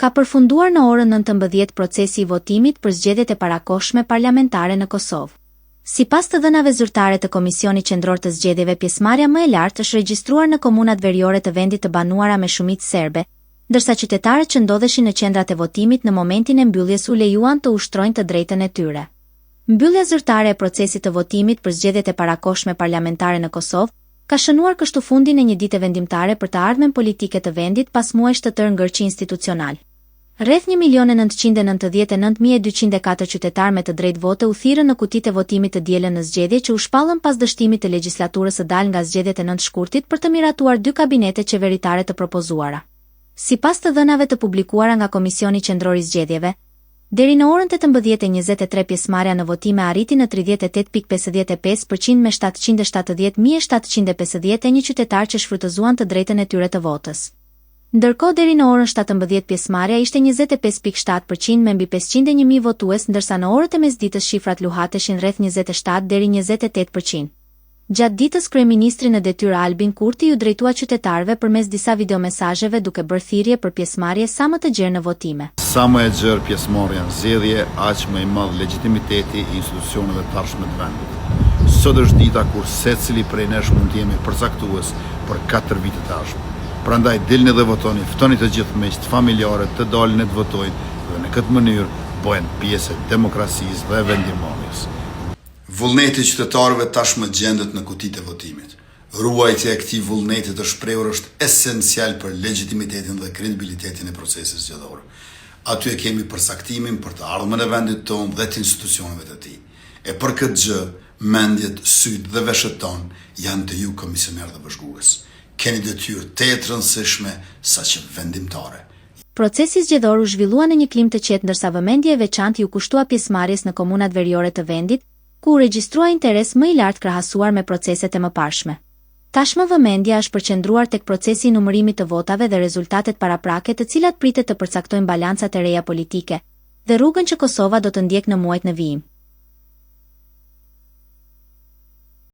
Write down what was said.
Ka përfunduar në orën 19 procesi i votimit për zgjedhjet e parakohshme parlamentare në Kosovë. Sipas të dhënave zyrtare të Komisionit Qendror të Zgjedhjeve, pjesëmarrja më e lartë është regjistruar në komunat veriore të vendit të banuara me shumicë serbe, ndërsa qytetarët që ndodheshin në qendrat e votimit në momentin e mbylljes u lejuan të ushtrojnë të drejtën e tyre. Mbyllja zyrtare e procesit të votimit për zgjedhjet e parakohshme parlamentare në Kosovë ka shënuar kështu fundin e një dite vendimtare për të ardhmen politike të vendit pas muajsh të tërë ngërçi institucional. Rreth 1.999.204 qytetar me të drejtë vote u thirrën në kutitë e votimit të dielën në zgjedhje që u shpallën pas dështimit të legjislaturës së dalë nga zgjedhjet e 9 shkurtit për të miratuar 2 kabinete qeveritare të propozuara. Sipas të dhënave të publikuara nga Komisioni Qendror i Zgjedhjeve, deri në orën 18:23 pjesëmarrja në votime arriti në 38.55% me 770.751 qytetar që shfrytëzuan të drejtën e tyre të votës. Ndërkohë deri në orën 17 pjesëmarrja ishte 25.7% me mbi 501.000 votues, ndërsa në orët e mesditës shifrat luhateshin rreth 27 deri 28%. Gjatë ditës kryeministri në detyrë Albin Kurti ju drejtua qytetarëve përmes disa videomesazheve duke bërë thirrje për pjesëmarrje sa më të gjerë në votime. Sa më e gjerë pjesëmarrja në zgjedhje, aq më i madh legitimiteti i institucioneve të tashme të vendit. Sot është dita kur secili prej nesh mund të jemi përcaktues për 4 vite të ardhshme. Prandaj dilni dhe votoni, ftoni të gjithë miqtë, familjarët të dalin e të votojnë dhe në këtë mënyrë bëhen pjesë e demokracisë dhe vendimmarrjes. Vullneti i qytetarëve tashmë gjendet në kutitë e votimit. Ruajtja e këtij vullneti të shprehur është esencial për legitimitetin dhe kredibilitetin e procesit zgjedhor. Aty e kemi përcaktimin për të ardhmen e vendit tonë dhe të institucioneve të tij. E për këtë gjë, mendjet, sytë dhe veshët tonë janë të ju komisioner dhe bashkues. Keni detyrë të rëndësishme saqë vendimtare. Procesi zgjedhor u zhvillua në një klim të qetë, ndërsa vëmendje e veçantë ju kushtua pjesëmarrjes në komunat veriore të vendit, ku u regjistrua interes më i lartë krahasuar me proceset e mëparshme. Tashmë vëmendja është përqendruar tek procesi i numërimit të votave dhe rezultatet paraprake, të cilat pritet të përcaktojnë balancat e reja politike dhe rrugën që Kosova do të ndjekë në muajt në vijim.